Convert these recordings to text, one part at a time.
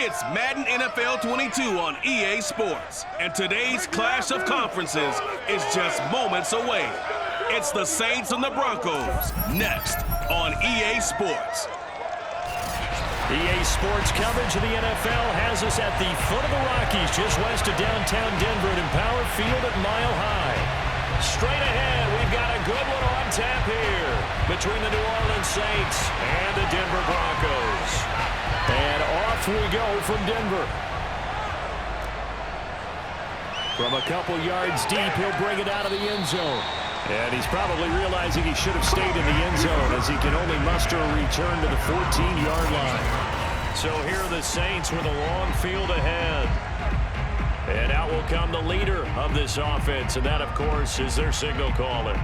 It's Madden NFL 22 on EA Sports, and today's clash of conferences is just moments away. It's the Saints and the Broncos, next on EA Sports. EA Sports coverage of the NFL has us at the foot of the Rockies, just west of downtown Denver at Empower Field at Mile High. Straight ahead, we've got a good one on tap here between the New Orleans Saints and the Denver Broncos. And off we go from Denver. From a couple yards deep, he'll bring it out of the end zone. And he's probably realizing he should have stayed in the end zone as he can only muster a return to the 14-yard line. So here are the Saints with a long field ahead. And out will come the leader of this offense, and that, of course, is their signal caller.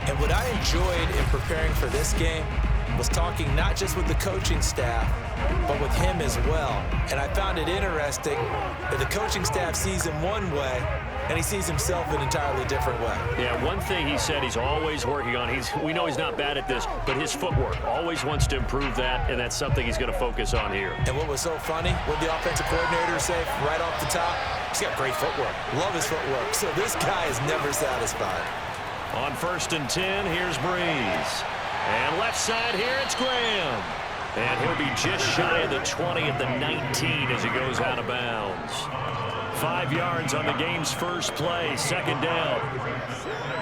And what I enjoyed in preparing for this game was talking not just with the coaching staff, but with him as well. And I found it interesting that the coaching staff sees him one way, and he sees himself an entirely different way. Yeah, one thing he said he's always working on, we know he's not bad at this, but his footwork, always wants to improve that, and that's something he's going to focus on here. And what was so funny, what the offensive coordinator say right off the top, he's got great footwork. Love his footwork. So this guy is never satisfied. On 1st and 10, here's Brees. And left side here, it's Graham. And he'll be just shy of the 20 at the 19 as he goes out of bounds. 5 yards on the game's first play, second down.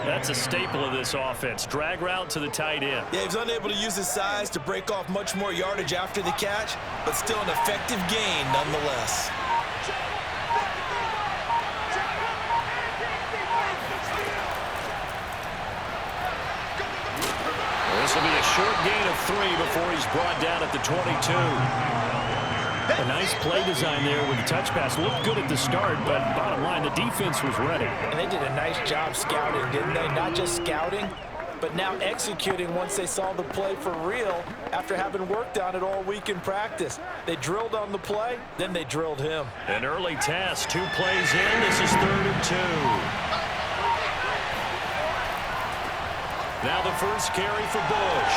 That's a staple of this offense. Drag route to the tight end. Yeah, he was unable to use his size to break off much more yardage after the catch, but still an effective gain nonetheless. This will be a short gain of 3 before he's brought down at the 22. A nice play design there with the touch pass. Looked good at the start, but bottom line, the defense was ready. And they did a nice job scouting, didn't they? Not just scouting, but now executing once they saw the play for real after having worked on it all week in practice. They drilled on the play, then they drilled him. An early test, 2 plays in. This is 3rd and 2. Now the first carry for Bush.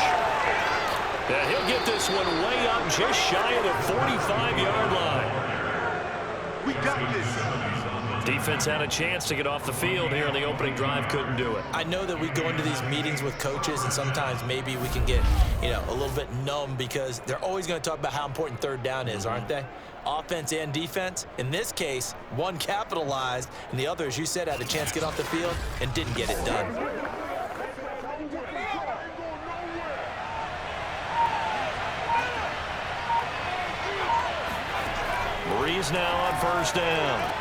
And he'll get this one way up just shy of the 45-yard line. We got this. Defense had a chance to get off the field here on the opening drive, couldn't do it. I know that we go into these meetings with coaches, and sometimes maybe we can get, a little bit numb because they're always going to talk about how important 3rd down is, aren't they? Offense and defense. In this case, one capitalized, and the other, as you said, had a chance to get off the field and didn't get it done. Brees now on 1st down.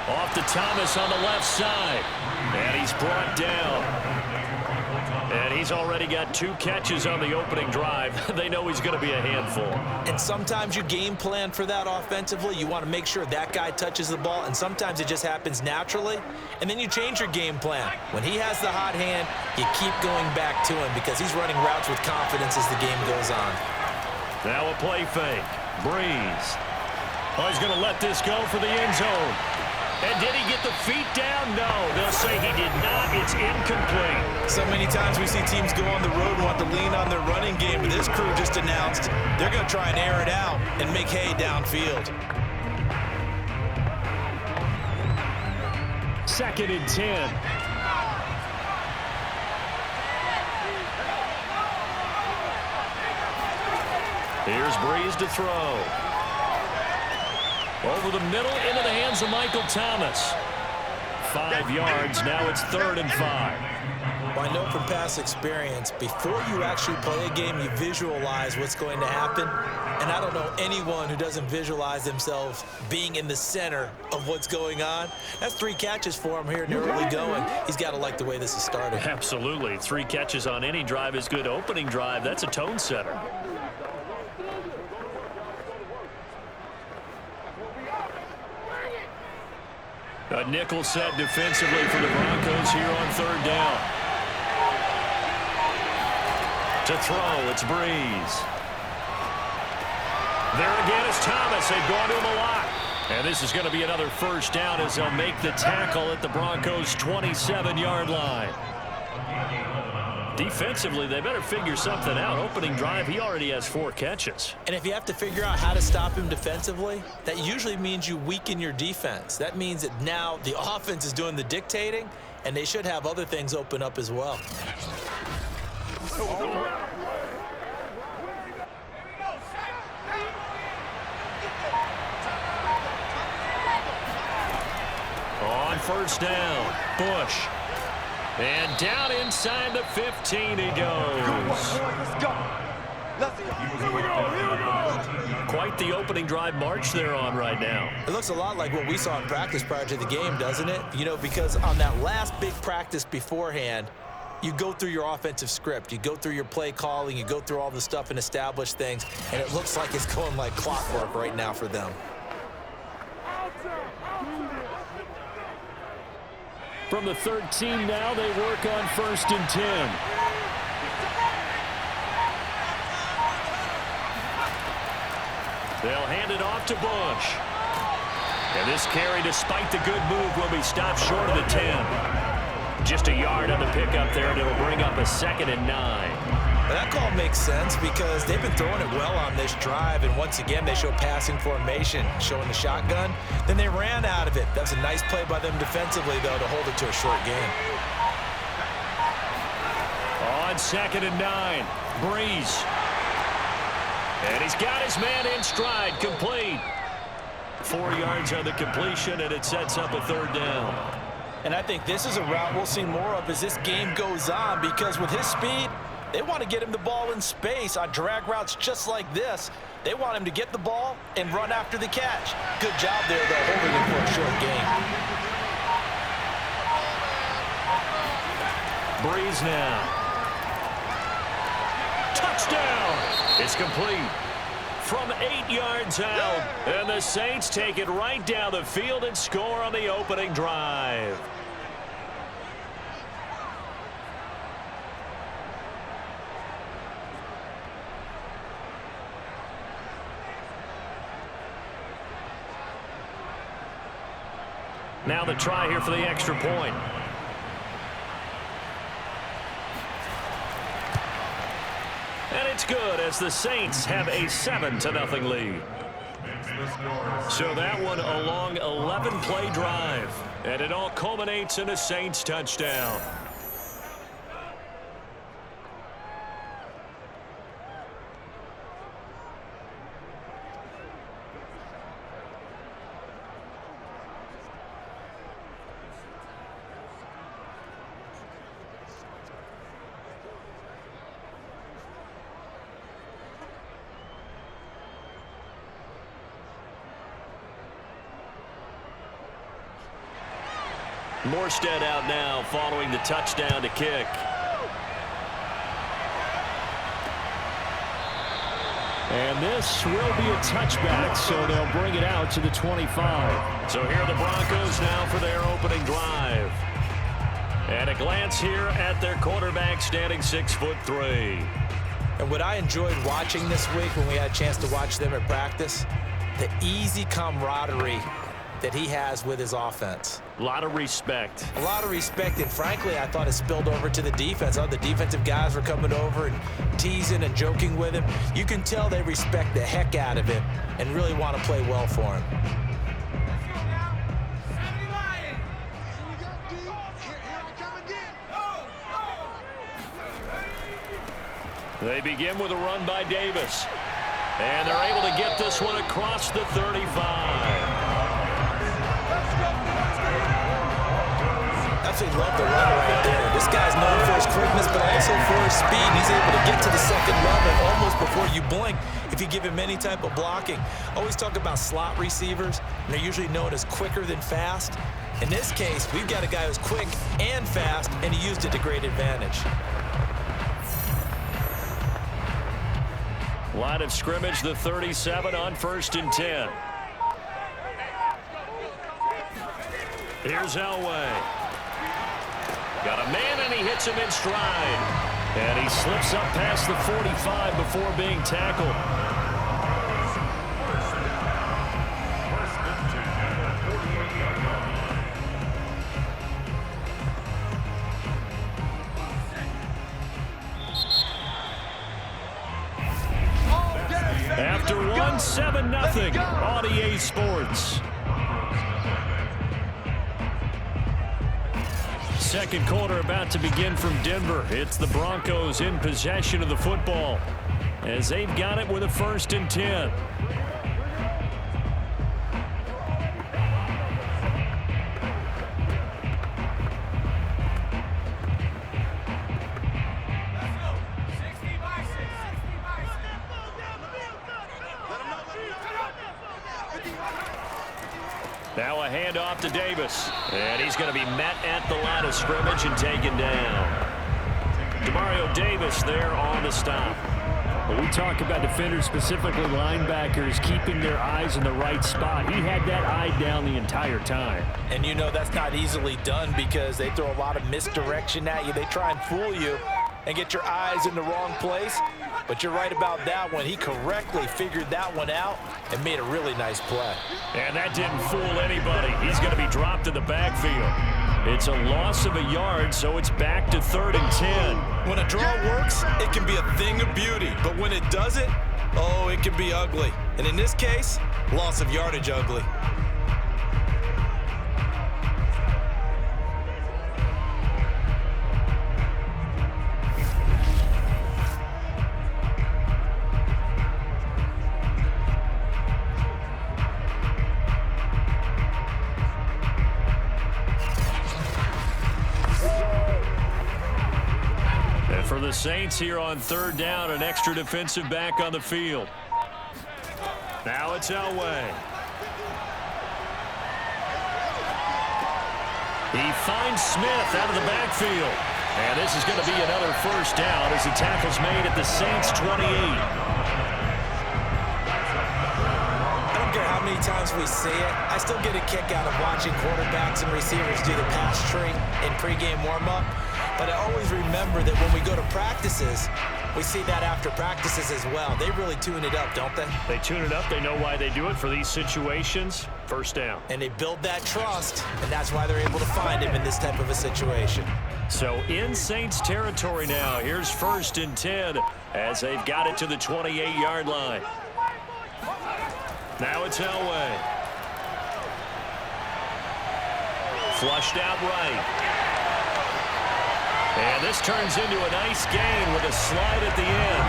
Off to Thomas on the left side. And he's brought down. And he's already got 2 catches on the opening drive. They know he's going to be a handful. And sometimes you game plan for that offensively. You want to make sure that guy touches the ball, and sometimes it just happens naturally. And then you change your game plan. When he has the hot hand, you keep going back to him because he's running routes with confidence as the game goes on. Now a play fake. Brees. Oh, he's going to let this go for the end zone. And did he get the feet down? No, they'll say he did not. It's incomplete. So many times we see teams go on the road and want to lean on their running game, but this crew just announced they're going to try and air it out and make hay downfield. 2nd and 10. Here's Brees to throw. Over the middle, into the hands of Michael Thomas. 5 yards, now it's 3rd and 5. Well, I know from past experience, before you actually play a game, you visualize what's going to happen. And I don't know anyone who doesn't visualize themselves being in the center of what's going on. That's 3 catches for him here in the early going. He's got to like the way this is started. Absolutely. 3 catches on any drive is good. Opening drive, that's a tone setter. A nickel set defensively for the Broncos here on 3rd down. To throw, it's Brees. There again is Thomas. They've gone to him a lot. And this is going to be another 1st down as they'll make the tackle at the Broncos' 27-yard line. Defensively, they better figure something out. Opening drive, he already has 4 catches. And if you have to figure out how to stop him defensively, that usually means you weaken your defense. That means that now the offense is doing the dictating, and they should have other things open up as well. On first down, Bush. And down inside the 15 he goes. Let's go. Let's go. Here we go. Quite the opening drive march they're on right now. It looks a lot like what we saw in practice prior to the game, doesn't it? You know, because on that last big practice beforehand, you go through your offensive script. You go through your play calling. You go through all the stuff and establish things. And it looks like it's going like clockwork right now for them. From the 13 now, they work on 1st and 10. They'll hand it off to Bush. And this carry, despite the good move, will be stopped short of the 10. Just a yard on the pickup there, and it'll bring up a 2nd and 9. That call makes sense because they've been throwing it well on this drive, and once again they show passing formation, showing the shotgun. Then they ran out of it. That was a nice play by them defensively, though, to hold it to a short gain. On 2nd and 9, Brees. And he's got his man in stride, complete. 4 yards on the completion, and it sets up a 3rd down. And I think this is a route we'll see more of as this game goes on, because with his speed, they want to get him the ball in space on drag routes just like this. They want him to get the ball and run after the catch. Good job there, though, holding him for a short gain. Brees now. Touchdown! It's complete. From 8 yards out, and the Saints take it right down the field and score on the opening drive. Now the try here for the extra point. And it's good as the Saints have a 7-0 lead. So that one a long 11-play drive. And it all culminates in a Saints touchdown. Morstead out now following the touchdown to kick. And this will be a touchback, so they'll bring it out to the 25. So here are the Broncos now for their opening drive. And a glance here at their quarterback standing 6'3". And what I enjoyed watching this week when we had a chance to watch them at practice, the easy camaraderie that he has with his offense. A lot of respect. A lot of respect, and frankly, I thought it spilled over to the defense. The defensive guys were coming over and teasing and joking with him. You can tell they respect the heck out of him and really want to play well for him. They begin with a run by Davis. And they're able to get this one across the 35. Absolutely love the run right there. This guy's known for his quickness, but also for his speed. He's able to get to the second level almost before you blink if you give him any type of blocking. Always talk about slot receivers, and they're usually known as quicker than fast. In this case, we've got a guy who's quick and fast, and he used it to great advantage. Line of scrimmage, the 37 on 1st and 10. Here's Elway. Got a man, and he hits him in stride. And he slips up past the 45 before being tackled. after one, 7-0 on EA Sports. Second quarter about to begin from Denver. It's the Broncos in possession of the football as they've got it with a 1st and 10. Now a handoff to Davis. And he's going to be met at the line of scrimmage and taken down. Demario Davis there on the stop. When we talk about defenders, specifically linebackers, keeping their eyes in the right spot, he had that eye down the entire time. And you know that's not easily done because they throw a lot of misdirection at you. They try and fool you and get your eyes in the wrong place. But you're right about that one. He correctly figured that one out and made a really nice play. And that didn't fool anybody. He's going to be dropped in the backfield. It's a loss of a yard, so it's back to 3rd and 10. When a draw works, it can be a thing of beauty. But when it doesn't, oh, it can be ugly. And in this case, loss of yardage ugly. For the Saints here on 3rd down, an extra defensive back on the field. Now it's Elway. He finds Smith out of the backfield. And this is going to be another 1st down as the tackle's made at the Saints' 28. I don't care how many times we see it. I still get a kick out of watching quarterbacks and receivers do the pass tree in pregame warm-up. But I always remember that when we go to practices, we see that after practices as well. They really tune it up, don't they? They tune it up. They know why they do it for these situations. 1st down. And they build that trust, and that's why they're able to find him in this type of a situation. So in Saints territory now. Here's 1st and 10 as they've got it to the 28-yard line. Now it's Elway. Flushed out right. And this turns into a nice gain with a slide at the end.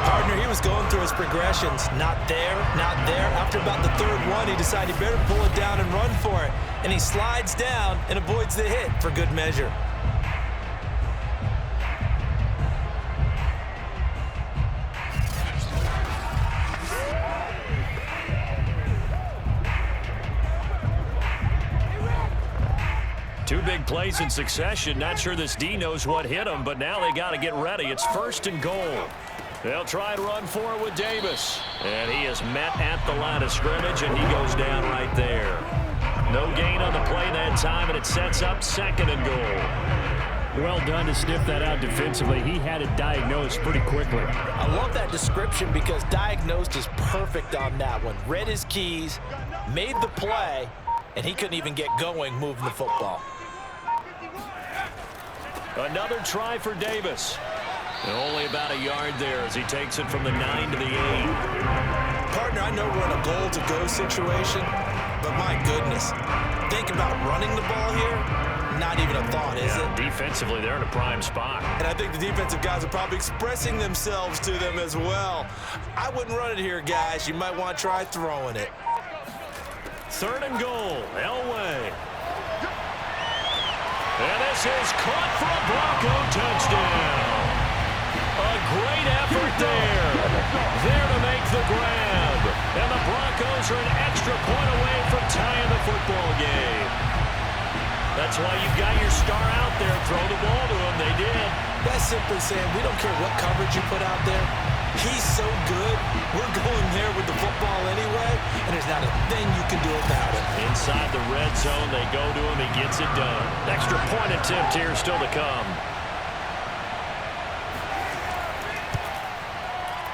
Partner, he was going through his progressions. Not there, not there. After about the 3rd one, he decided he better pull it down and run for it. And he slides down and avoids the hit for good measure. Two big plays in succession. Not sure this D knows what hit him, but now they got to get ready. It's 1st and goal. They'll try and run for it with Davis. And he is met at the line of scrimmage, and he goes down right there. No gain on the play that time, and it sets up 2nd and goal. Well done to sniff that out defensively. He had it diagnosed pretty quickly. I love that description because diagnosed is perfect on that one. Read his keys, made the play, and he couldn't even get going moving the football. Another try for Davis. And only about a yard there as he takes it from the 9 to the 8. Partner, I know we're in a goal-to-go situation, but my goodness, think about running the ball here. Not even a thought, is it? Defensively, they're in a prime spot. And I think the defensive guys are probably expressing themselves to them as well. I wouldn't run it here, guys. You might want to try throwing it. 3rd and goal, Elway. And this is caught for a Bronco touchdown. A great effort there. There to make the grab. And the Broncos are an extra point away from tying the football game. That's why you've got your star out there. Throw the ball to him. They did. That's simply saying we don't care what coverage you put out there. He's so good. We're going there with the football anyway, and there's not a thing you can do about it. Inside the red zone, they go to him. He gets it done. Extra point attempt here still to come.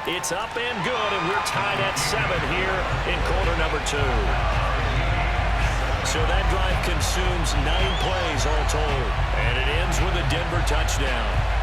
It's up and good, and we're tied at 7 here in quarter number 2. So that drive consumes 9 plays all told, and it ends with a Denver touchdown.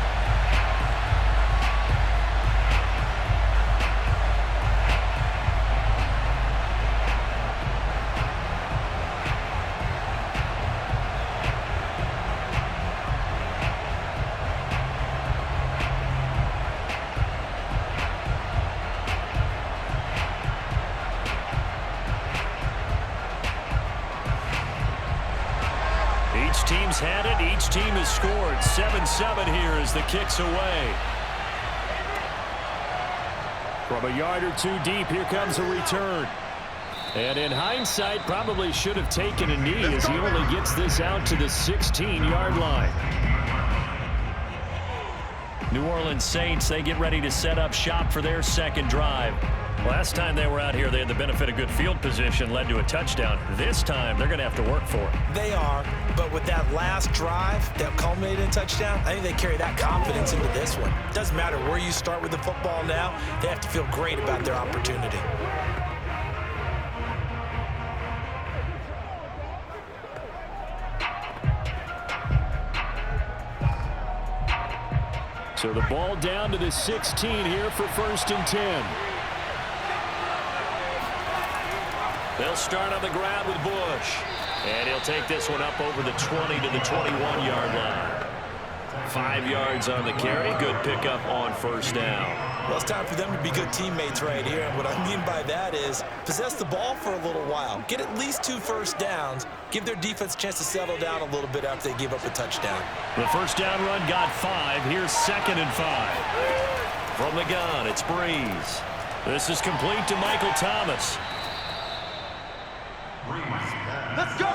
has had it. Each team has scored. 7-7 here as the kick's away. From a yard or two deep, here comes a return. And in hindsight, probably should have taken a knee as he only gets this out to the 16-yard line. New Orleans Saints, they get ready to set up shop for their second drive. Last time they were out here, they had the benefit of good field position, led to a touchdown. This time, they're going to have to work for it. They are, but with that last drive that culminated in a touchdown, I think they carry that confidence into this one. Doesn't matter where you start with the football now, they have to feel great about their opportunity. So the ball down to the 16 here for 1st and 10. They'll start on the ground with Bush. And he'll take this one up over the 20 to the 21-yard line. 5 yards on the carry. Good pickup on 1st down. Well, it's time for them to be good teammates right here. And what I mean by that is possess the ball for a little while. Get at least 2 first downs. Give their defense a chance to settle down a little bit after they give up a touchdown. The 1st down run got 5. Here's 2nd and 5. From the gun, it's Brees. This is complete to Michael Thomas. Let's go!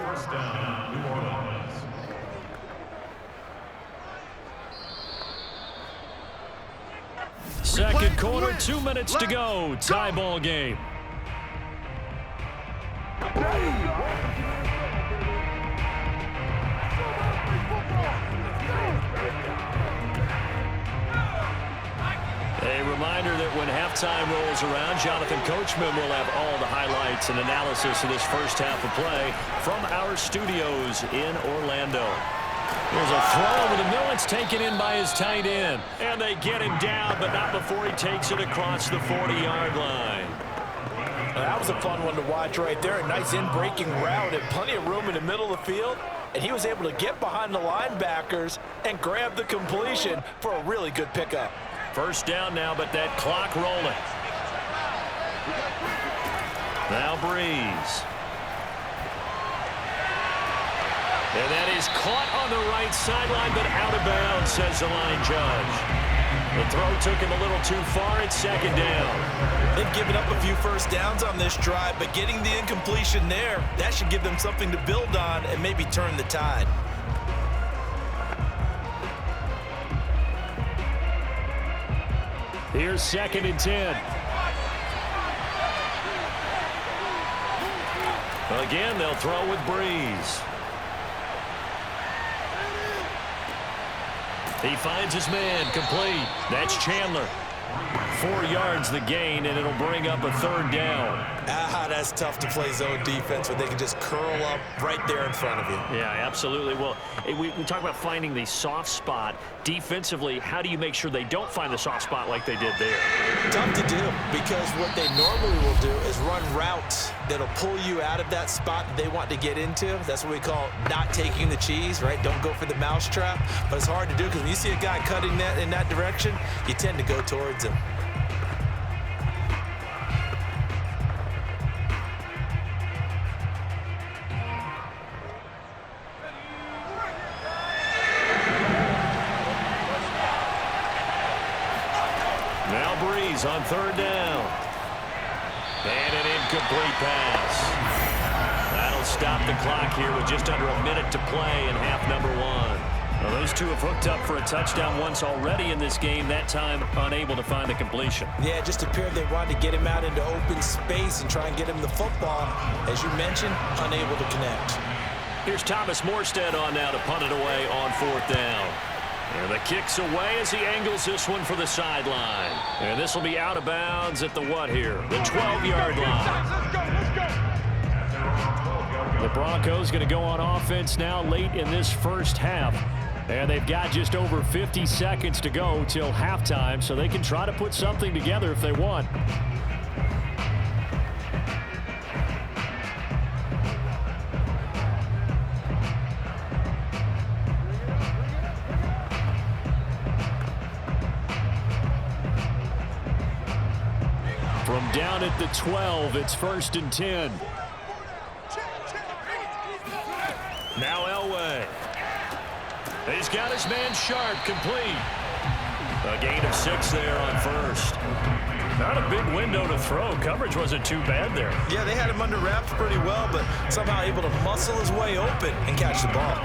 First down, New Orleans. Second quarter, 2 minutes to go. Tie ball game. A reminder that when halftime rolls around, Jonathan Coachman will have all the highlights and analysis of this first half of play from our studios in Orlando. There's a throw over the middle. It's taken in by his tight end. And they get him down, but not before he takes it across the 40-yard line. That was a fun one to watch right there. A nice in-breaking route and plenty of room in the middle of the field. And he was able to get behind the linebackers and grab the completion for a really good pickup. First down now, but that clock rolling. Now Brees. And that is caught on the right sideline, but out of bounds, says the line judge. The throw took him a little too far. It's 2nd down. They've given up a few first downs on this drive, but getting the incompletion there, that should give them something to build on and maybe turn the tide. Here's 2nd and 10. Well, again, they'll throw with Brees. He finds his man, complete. That's Chandler. 4 yards the gain, and it'll bring up a 3rd down. That's tough to play zone defense when they can just curl up right there in front of you. Yeah, absolutely. Well, we talk about finding the soft spot. Defensively, how do you make sure they don't find the soft spot like they did there? Tough to do, because what they normally will do is run routes that'll pull you out of that spot that they want to get into. That's what we call not taking the cheese, right? Don't go for the mousetrap. But it's hard to do because when you see a guy cutting that in that direction, you tend to go towards him. Now Brees on 3rd down. And an incomplete pass. That'll stop the clock here with just under a minute to play in half number 1. Well, those two have hooked up for a touchdown once already in this game, that time unable to find the completion. Yeah, it just appeared they wanted to get him out into open space and try and get him the football. As you mentioned, unable to connect. Here's Thomas Morstead on now to punt it away on 4th down. And the kick's away as he angles this one for the sideline. And this will be out of bounds at the what here? The 12-yard line. The Broncos going to go on offense now late in this first half. And they've got just over 50 seconds to go till halftime, so they can try to put something together if they want. From down at the 12, it's 1st and 10. Now Elway. He's got his man Sharpe complete. A gain of 6 there on first. Not a big window to throw. Coverage wasn't too bad there. Yeah, they had him under wraps pretty well, but somehow able to muscle his way open and catch the ball.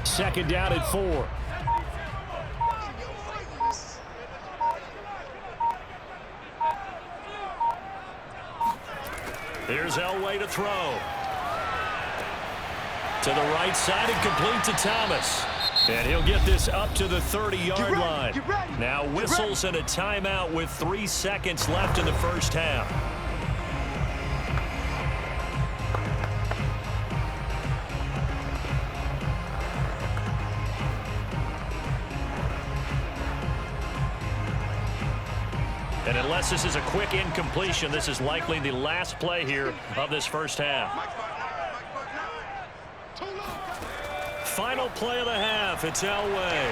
2nd down at 4. Here's Elway to throw. To the right side and complete to Thomas. And he'll get this up to the 30-yard line. Now whistles and a timeout with 3 seconds left in the first half. And unless this is a quick incompletion, this is likely the last play here of this first half. Final play of the half, it's Elway.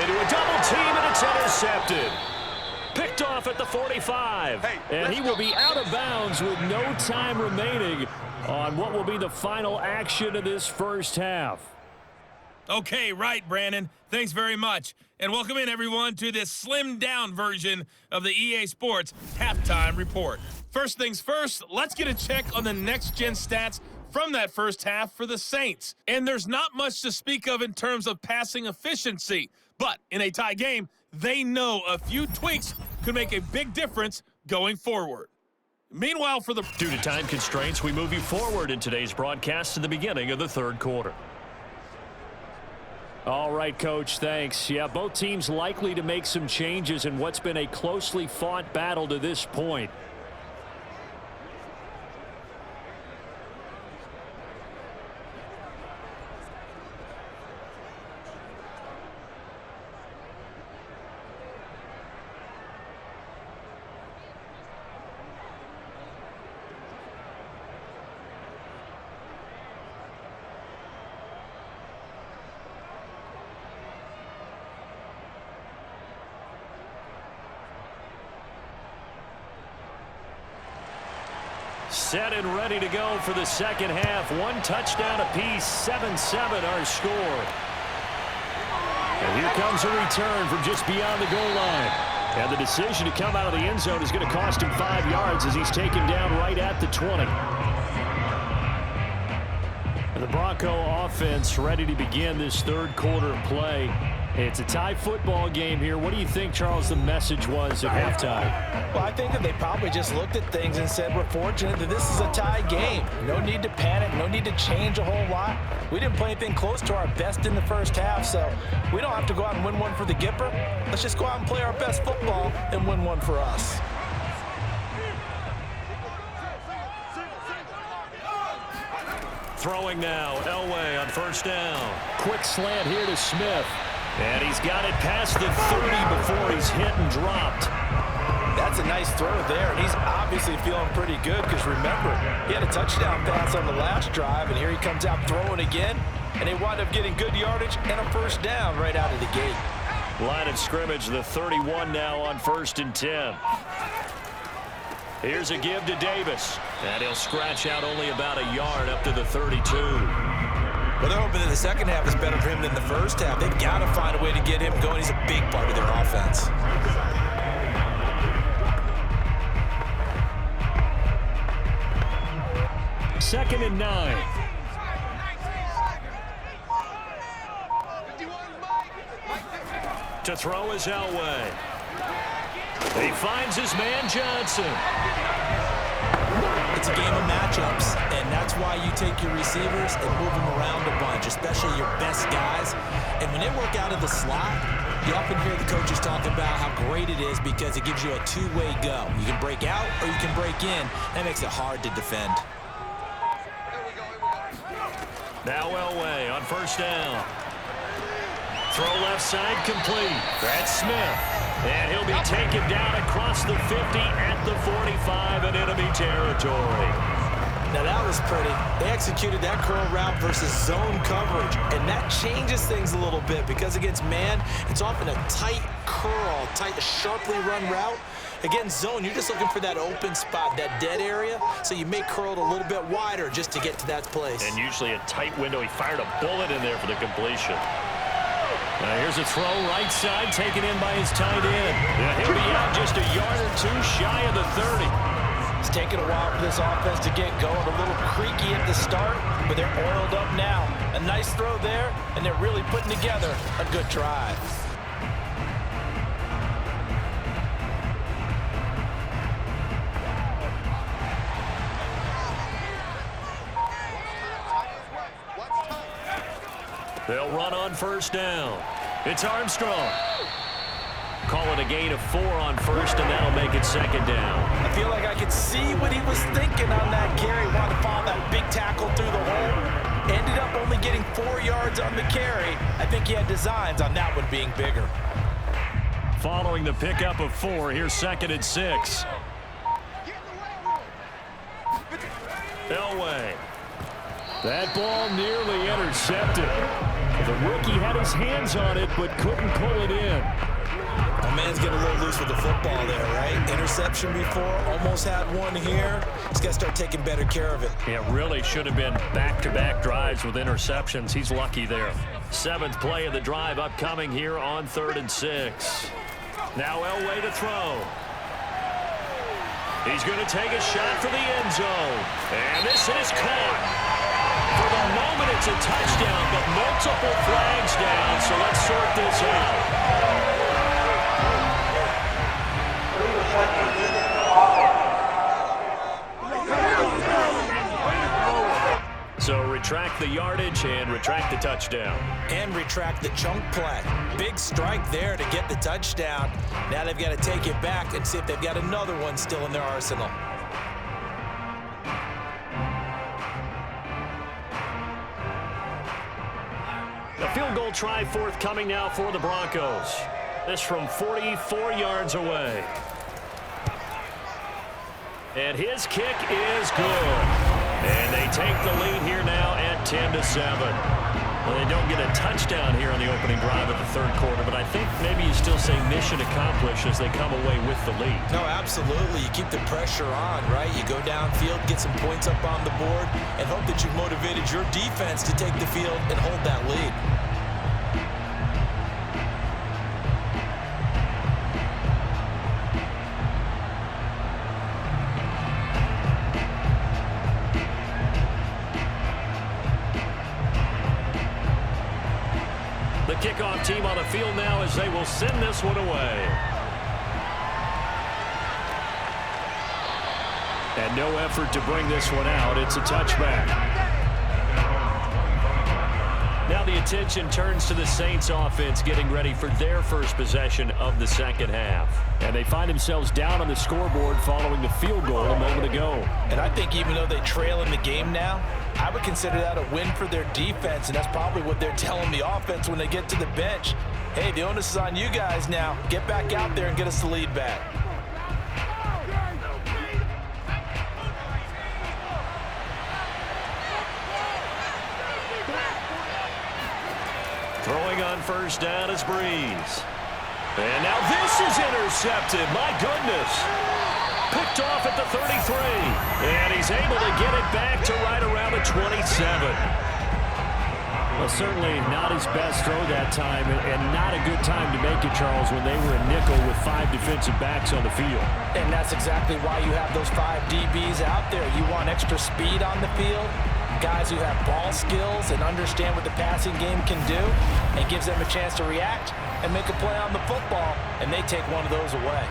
Into a double team, and it's intercepted. Picked off at the 45. And he will be out of bounds with no time remaining on what will be the final action of this first half. Okay, right, Brandon. Thanks very much. And welcome in, everyone, to this slimmed-down version of the EA Sports Halftime Report. First things first, let's get a check on the next-gen stats from that first half for the Saints. And there's not much to speak of in terms of passing efficiency. But in a tie game, they know a few tweaks could make a big difference going forward. Meanwhile, due to time constraints, we move you forward in today's broadcast to the beginning of the third quarter. All right, Coach, thanks. Yeah, both teams likely to make some changes in what's been a closely fought battle to this point. Set and ready to go for the second half. 1 touchdown apiece, 7-7 our score. And here comes a return from just beyond the goal line. And the decision to come out of the end zone is going to cost him 5 yards as he's taken down right at the 20. And the Bronco offense ready to begin this third quarter of play. It's a tie football game here. What do you think, Charles, the message was at halftime? Well, I think that they probably just looked at things and said, we're fortunate that this is a tie game. No need to panic, no need to change a whole lot. We didn't play anything close to our best in the first half, so we don't have to go out and win one for the Gipper. Let's just go out and play our best football and win one for us. Throwing now, Elway on first down. Quick slant here to Smith. And he's got it past the 30 before he's hit and dropped. That's a nice throw there, and he's obviously feeling pretty good because, remember, he had a touchdown pass on the last drive, and here he comes out throwing again, and they wind up getting good yardage and a first down right out of the gate. Line of scrimmage, the 31 now on 1st and 10. Here's a give to Davis, and he'll scratch out only about a yard up to the 32. Well, they're hoping that the second half is better for him than the first half. They've got to find a way to get him going. He's a big part of their offense. Second and 9. To throw is Elway. He finds his man Johnson. It's a game of matchups, and that's why you take your receivers and move them around a bunch, especially your best guys. And when they work out of the slot, you often hear the coaches talk about how great it is because it gives you a two-way go. You can break out or you can break in. That makes it hard to defend. Now Elway on first down. Throw left side complete. That's Smith. And he'll be taken down across the 50 at the 45 in enemy territory. Now that was pretty. They executed that curl route versus zone coverage, and that changes things a little bit because against man, it's often a tight curl, tight, sharply run route. Against zone, you're just looking for that open spot, that dead area, so you may curl it a little bit wider just to get to that place. And usually a tight window. He fired a bullet in there for the completion. Now here's a throw right side, taken in by his tight end. Yeah, he'll be out just a yard or two shy of the 30. It's taken a while for this offense to get going. A little creaky at the start, but they're oiled up now. A nice throw there, and they're really putting together a good drive. They'll run on first down. It's Armstrong. Call it a gain of 4 on first, and that'll make it second down. I feel like I could see what he was thinking on that carry. Wanted to follow that big tackle through the hole. Ended up only getting 4 yards on the carry. I think he had designs on that one being bigger. Following the pickup of 4, here's second and 6. Elway. That ball nearly intercepted. The rookie had his hands on it, but couldn't pull it in. The man's getting a little loose with the football there, right? Interception before, almost had one here. He's got to start taking better care of it. Yeah, really should have been back-to-back drives with interceptions. He's lucky there. 7th play of the drive upcoming here on 3rd and 6. Now Elway to throw. He's going to take a shot for the end zone. And this is caught. For the moment, it's a touchdown, but multiple flags down, so let's sort this out. So retract the yardage and retract the touchdown. And retract the chunk play. Big strike there to get the touchdown. Now they've got to take it back and see if they've got another one still in their arsenal. A field goal try forthcoming now for the Broncos. This from 44 yards away. And his kick is good. And they take the lead here now at 10-7. Well, they don't get a touchdown here on the opening drive of the 3rd quarter, but I think maybe you still say mission accomplished as they come away with the lead. No, absolutely. You keep the pressure on, right? You go downfield, get some points up on the board, and hope that you've motivated your defense to take the field and hold that lead. The kickoff team on the field now as they will send this one away. And no effort to bring this one out. It's a touchback. Now the attention turns to the Saints offense getting ready for their first possession of the second half. And they find themselves down on the scoreboard following the field goal a moment ago. And I think even though they trail in the game now, I would consider that a win for their defense, and that's probably what they're telling the offense when they get to the bench. Hey, the onus is on you guys now. Get back out there and get us the lead back. Throwing on first down is Brees. And now this is intercepted. My goodness. Picked off at the 33. And he's able to get it back to right around the 27. Well, certainly not his best throw that time, and not a good time to make it, Charles, when they were a nickel with 5 defensive backs on the field. And that's exactly why you have those 5 DBs out there. You want extra speed on the field, guys who have ball skills and understand what the passing game can do, and gives them a chance to react and make a play on the football, and they take one of those away.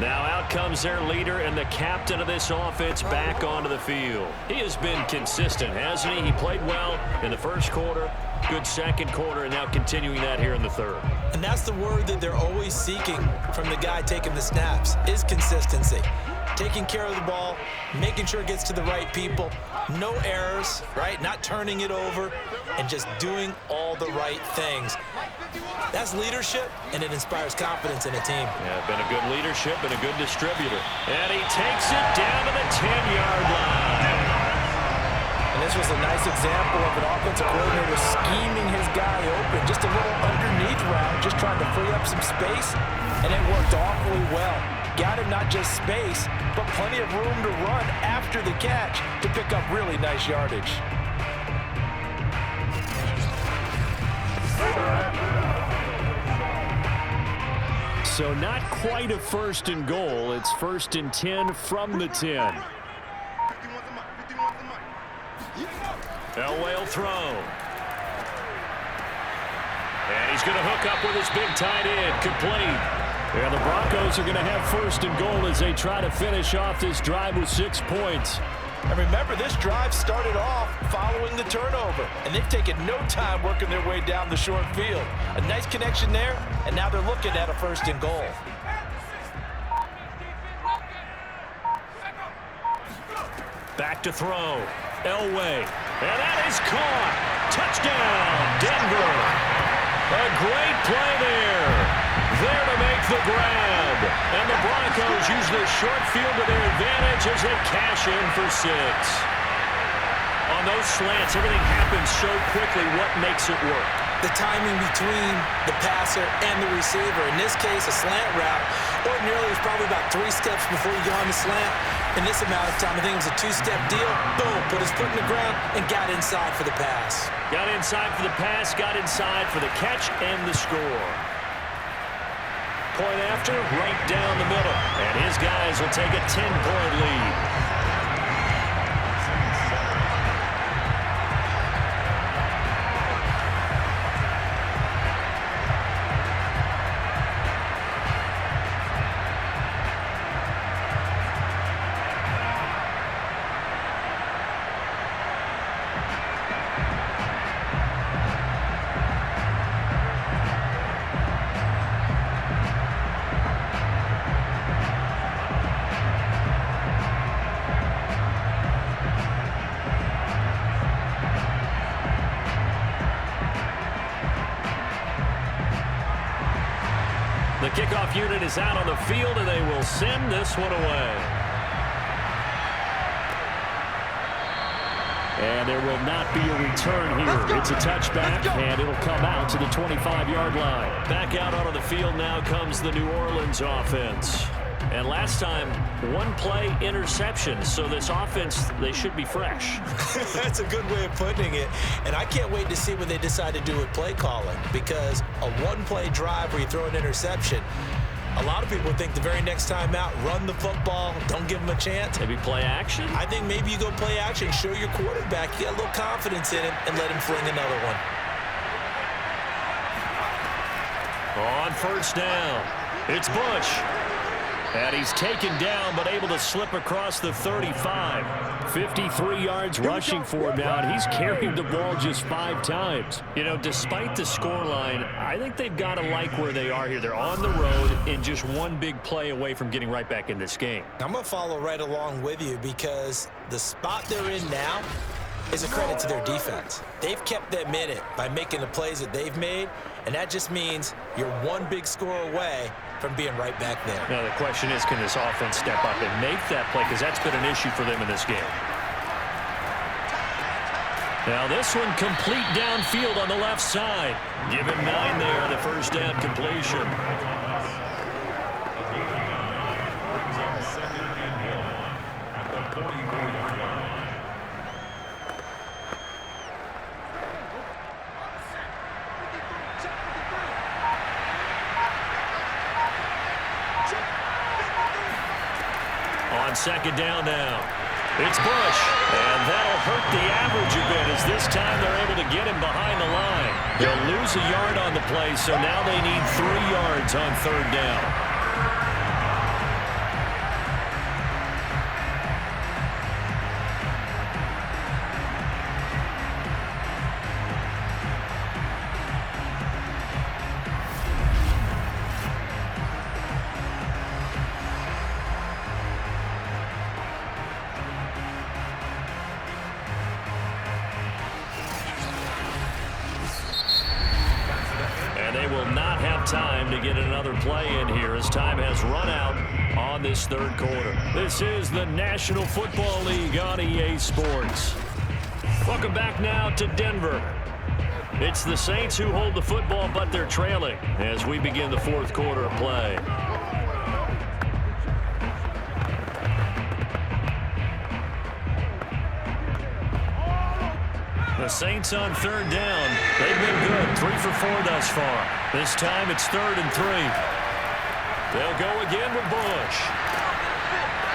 Now out comes their leader and the captain of this offense back onto the field. He has been consistent, hasn't he? He played well in the first quarter, good second quarter, and now continuing that here in the third. And that's the word that they're always seeking from the guy taking the snaps, is consistency. Taking care of the ball, making sure it gets to the right people, no errors, right? Not turning it over, and just doing all the right things. That's leadership, and it inspires confidence in a team. Yeah, been a good leadership and a good distributor. And he takes it down to the 10-yard line. This was a nice example of an offensive coordinator scheming his guy open. Just a little underneath route, just trying to free up some space, and it worked awfully well. Got him not just space, but plenty of room to run after the catch to pick up really nice yardage. So not quite a 1st and goal. It's 1st and 10 from the 10. Elway will throw. And he's going to hook up with his big tight end. Complete. Yeah, the Broncos are going to have 1st and goal as they try to finish off this drive with 6 points. And remember, this drive started off following the turnover, and they've taken no time working their way down the short field. A nice connection there, and now they're looking at a 1st and goal. Back to throw. Elway. And that is caught. Touchdown, Denver. A great play there. There to make the grab. And the Broncos use their short field to their advantage as they cash in for 6. On those slants, everything happens so quickly. What makes it work? The timing between the passer and the receiver. In this case, a slant route. Ordinarily, it's probably about 3 steps before you go on the slant. In this amount of time, I think it was a 2-step deal. Boom, put his foot in the ground and got inside for the pass. Got inside for the pass, got inside for the catch and the score. Point after, right down the middle. And his guys will take a 10-point lead. The kickoff unit is out on the field, and they will send this one away. And there will not be a return here. It's a touchback, and it'll come out to the 25-yard line. Back out onto the field now comes the New Orleans offense. And last time, 1 play interception. So this offense, they should be fresh. That's a good way of putting it. And I can't wait to see what they decide to do with play calling, because a 1-play drive where you throw an interception, a lot of people think the very next time out, run the football, don't give them a chance. Maybe play action? I think maybe you go play action, show your quarterback you got a little confidence in him, and let him fling another one. On 1st down, it's Bush. And he's taken down, but able to slip across the 35. 53 yards rushing for him now, and he's carried the ball just 5 times. You know, despite the scoreline, I think they've got to like where they are here. They're on the road and just 1 big play away from getting right back in this game. I'm going to follow right along with you, because the spot they're in now is a credit to their defense. They've kept them in it by making the plays that they've made, and that just means you're 1 big score away from being right back there. Now, the question is, can this offense step up and make that play? Because that's been an issue for them in this game. Now, this one complete downfield on the left side. Give him 9 there, the 1st down completion. On 2nd down now, it's Bush, and that'll hurt the average a bit, as this time they're able to get him behind the line. They'll lose a yard on the play, so now they need 3 yards on 3rd down. They will not have time to get another play in here, as time has run out on this 3rd quarter. This is the National Football League on EA Sports. Welcome back now to Denver. It's the Saints who hold the football, but they're trailing as we begin the fourth quarter of play. The Saints on third down. They've been good, 3 for 4 thus far. This time it's 3rd and 3. They'll go again with Bush.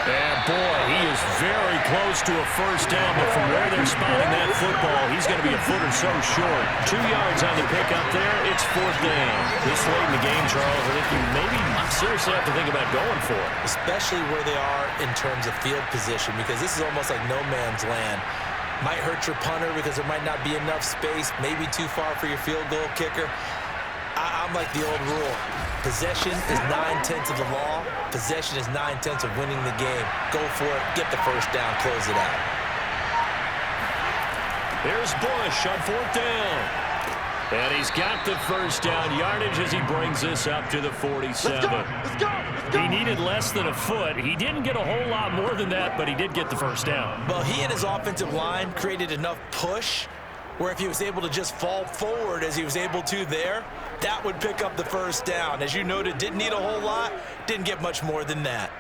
And boy, he is very close to a first down, but from where they're spotting that football, he's going to be a foot or so short. 2 yards on the pickup there. It's 4th down. This late in the game, Charles, I think you maybe seriously have to think about going for it. Especially where they are in terms of field position, because this is almost like no man's land. Might hurt your punter because there might not be enough space, maybe too far for your field goal kicker. I'm like the old rule. Possession is 9/10 of the law. Possession is 9/10 of winning the game. Go for it. Get the first down. Close it out. Here's Bush on 4th down. And he's got the first down yardage as he brings this up to the 47. Let's go. He needed less than a foot. He didn't get a whole lot more than that, but he did get the first down. Well, he and his offensive line created enough push where if he was able to just fall forward as he was able to there, that would pick up the first down. As you noted, didn't need a whole lot, didn't get much more than that.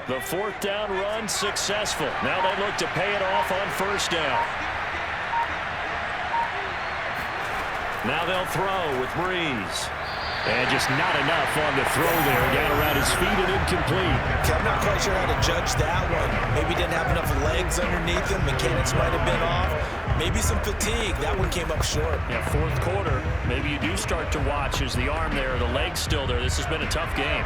The 4th down run successful. Now they look to pay it off on first down. Now they'll throw with Brees. And just not enough on the throw there. Got around his feet and incomplete. I'm not quite sure how to judge that one. Maybe didn't have enough legs underneath him. Mechanics might have been off. Maybe some fatigue. That one came up short. Yeah, 4th quarter. Maybe you do start to watch as the arm there, the leg's still there. This has been a tough game.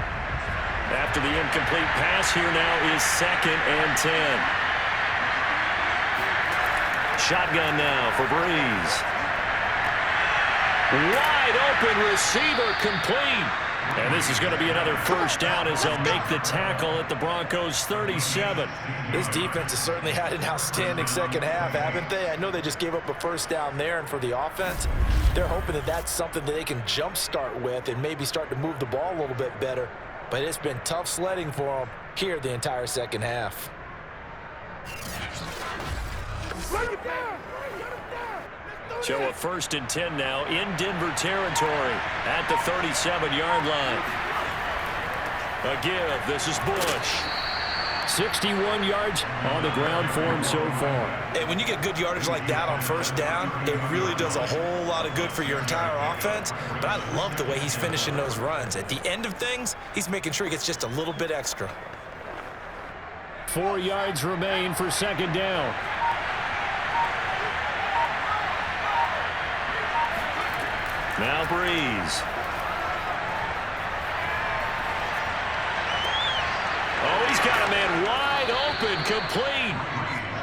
After the incomplete pass, here now is 2nd and 10. Shotgun now for Brees. Wide open receiver complete. And this is going to be another first down as they'll make the tackle at the Broncos 37. This defense has certainly had an outstanding second half, haven't they? I know they just gave up a first down there, and for the offense, they're hoping that that's something that they can jumpstart with and maybe start to move the ball a little bit better. But it's been tough sledding for them here the entire second half. So a 1st and 10 now in Denver territory at the 37-yard line. A give. This is Bush. 61 yards on the ground for him so far. And when you get good yardage like that on first down, it really does a whole lot of good for your entire offense. But I love the way he's finishing those runs. At the end of things, he's making sure he gets just a little bit extra. 4 yards remain for 2nd down. Now Brees. Oh, he's got a man wide open, complete.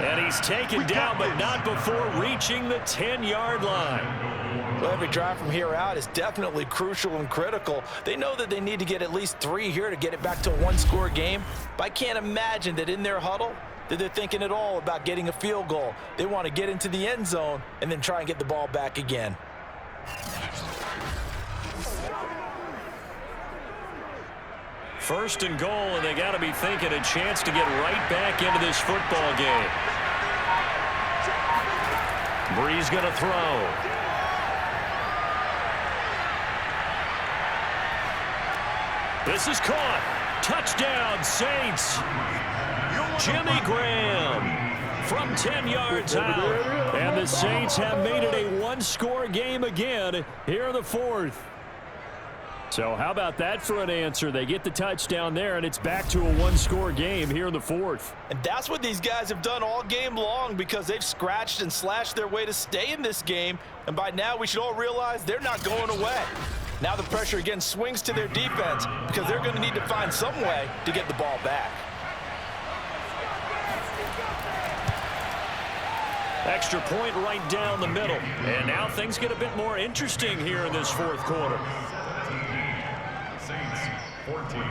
And he's taken down, but not before reaching the 10-yard line. Well, every drive from here out is definitely crucial and critical. They know that they need to get at least 3 here to get it back to a 1-score game. But I can't imagine that in their huddle that they're thinking at all about getting a field goal. They want to get into the end zone and then try and get the ball back again. First and goal, and they got to be thinking a chance to get right back into this football game. Brees going to throw. This is caught. Touchdown, Saints. Jimmy Graham from 10 yards out. And the Saints have made it a 1-score game again here in the 4th. So how about that for an answer? They get the touchdown there, and it's back to a 1-score game here in the 4th. And that's what these guys have done all game long, because they've scratched and slashed their way to stay in this game. And by now, we should all realize they're not going away. Now the pressure again swings to their defense, because they're going to need to find some way to get the ball back. Extra point right down the middle. And now things get a bit more interesting here in this 4th quarter. 14.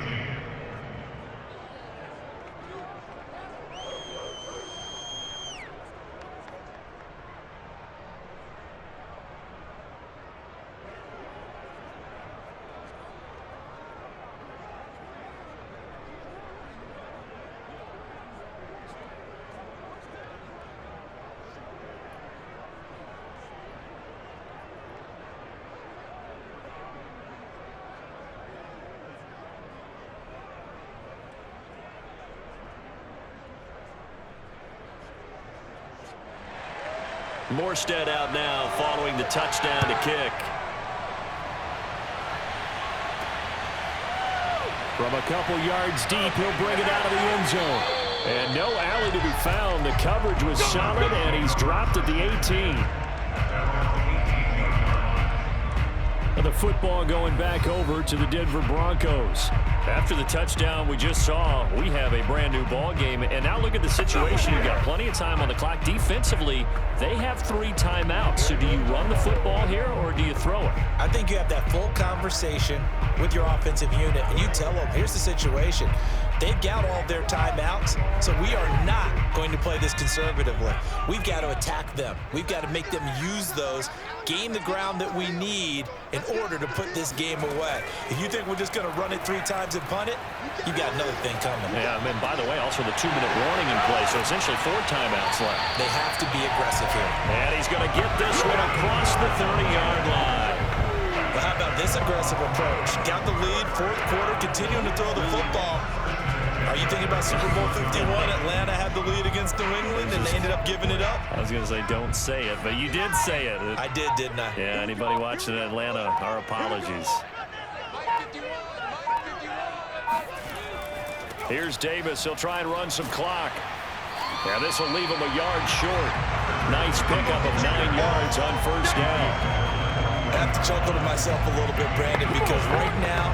Morstead out now following the touchdown to kick. From a couple yards deep, he'll bring it out of the end zone. And no alley to be found. The coverage was solid, and he's dropped at the 18. And the football going back over to the Denver Broncos. After the touchdown we just saw, we have a brand new ball game. And now look at the situation. You've got plenty of time on the clock. Defensively, they have 3 timeouts. So do you run the football here or do you throw it? I think you have that full conversation with your offensive unit, and you tell them, here's the situation. They've got all their timeouts, so we are not going to play this conservatively. We've got to attack them. We've got to make them use those, gain the ground that we need in order to put this game away. If you think we're just going to run it 3 times and punt it, you've got another thing coming. Yeah, and by the way, also the 2-minute warning in play, so essentially 4 timeouts left. They have to be aggressive here. And he's going to get this one across the 30-yard line. Well, how about this aggressive approach? Got the lead, 4th quarter, continuing to throw the football. Are you thinking about Super Bowl 51? Atlanta had the lead against New England, and they ended up giving it up? I was going to say don't say it, but you did say it. I did, didn't I? Yeah, anybody watching Atlanta, our apologies. Here's Davis. He'll try and run some clock. Yeah, this will leave him a yard short. Nice pickup of 9 yards on 1st down. I have to chuckle to myself a little bit, Brandon, because right now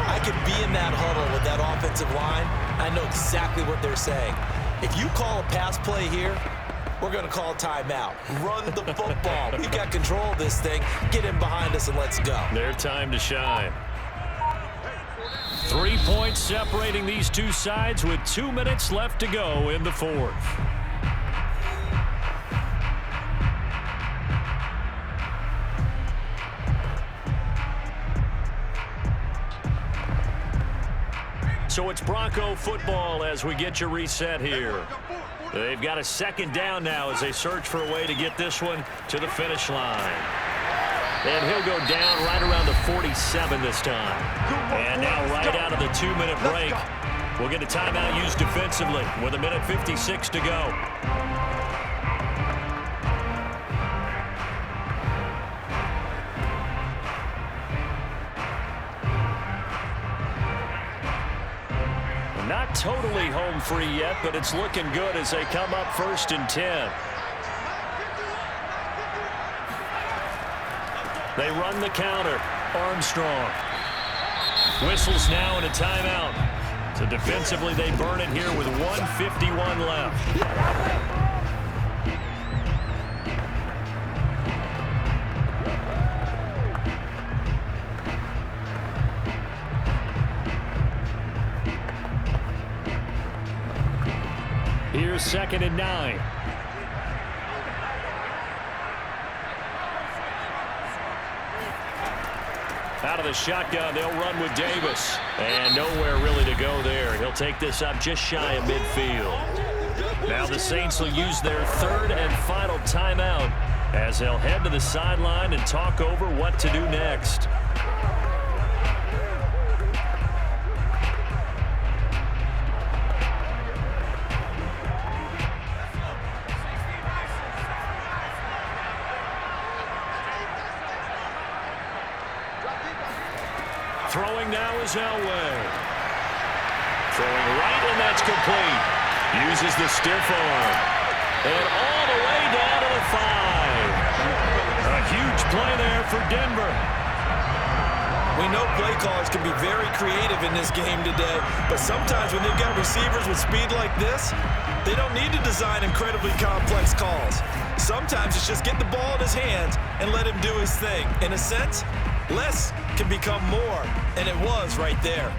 I could be in that huddle with that offensive line. I know exactly what they're saying. If you call a pass play here, we're going to call timeout. Run the football. We've got control of this thing. Get in behind us and let's go. Their time to shine. 3 points separating these two sides with 2 minutes left to go in the 4th. So it's Bronco football as we get you reset here. They've got a 2nd down now as they search for a way to get this one to the finish line. And he'll go down right around the 47 this time. And now right out of the 2-minute break, we'll get a timeout used defensively with 1:56 to go. Not totally home free yet, but it's looking good as they come up 1st and 10. They run the counter. Armstrong. Whistles now and a timeout. So defensively they burn it here with 1:51 left. Here's 2nd and 9. Out of the shotgun, they'll run with Davis. And nowhere really to go there. He'll take this up just shy of midfield. Now the Saints will use their 3rd and final timeout as they'll head to the sideline and talk over what to do next. Throwing now is Elway. Throwing right, and that's complete. Uses the stiff arm. And all the way down to the 5. A huge play there for Denver. We know play callers can be very creative in this game today, but sometimes when they've got receivers with speed like this, they don't need to design incredibly complex calls. Sometimes it's just get the ball in his hands and let him do his thing. In a sense, less can become more, and it was right there.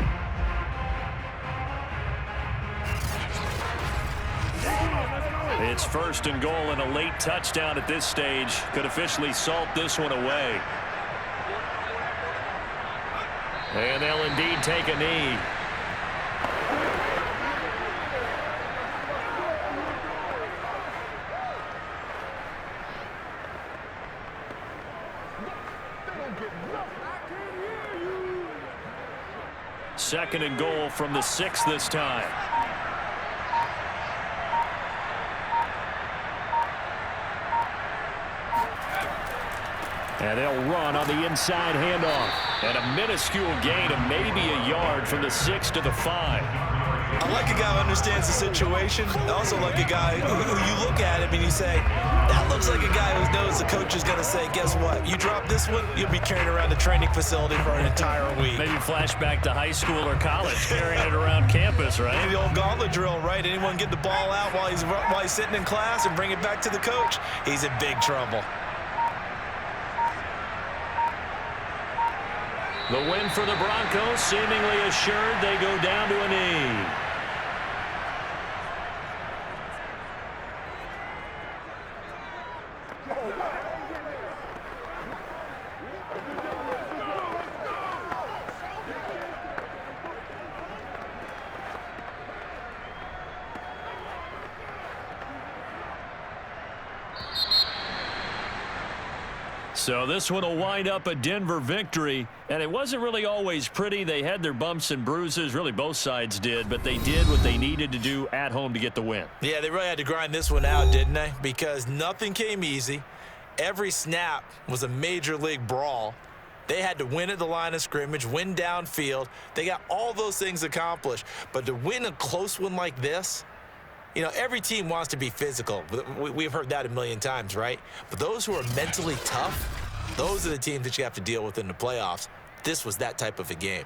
It's 1st and goal, and a late touchdown at this stage could officially salt this one away. And they'll indeed take a knee. Second and goal from the 6 this time. And they'll run on the inside handoff. And a minuscule gain of maybe a yard from the 6 to the 5. I like a guy who understands the situation. I also like a guy who you look at him and you say, that looks like a guy who knows the coach is going to say, guess what? You drop this one, you'll be carrying around the training facility for an entire week. Maybe flashback to high school or college, carrying it around campus, right? The old gauntlet drill, right? Anyone get the ball out while he's sitting in class and bring it back to the coach, he's in big trouble. The win for the Broncos, seemingly assured they go down to a knee. So this one will wind up a Denver victory, and it wasn't really always pretty. They had their bumps and bruises, really both sides did, but they did what they needed to do at home to get the win. Yeah, they really had to grind this one out, didn't they? Because nothing came easy. Every snap was a major league brawl. They had to win at the line of scrimmage, win downfield. They got all those things accomplished, but to win a close one like this, you know, every team wants to be physical. We've heard that a million times, right? But those who are mentally tough, those are the teams that you have to deal with in the playoffs. This was that type of a game.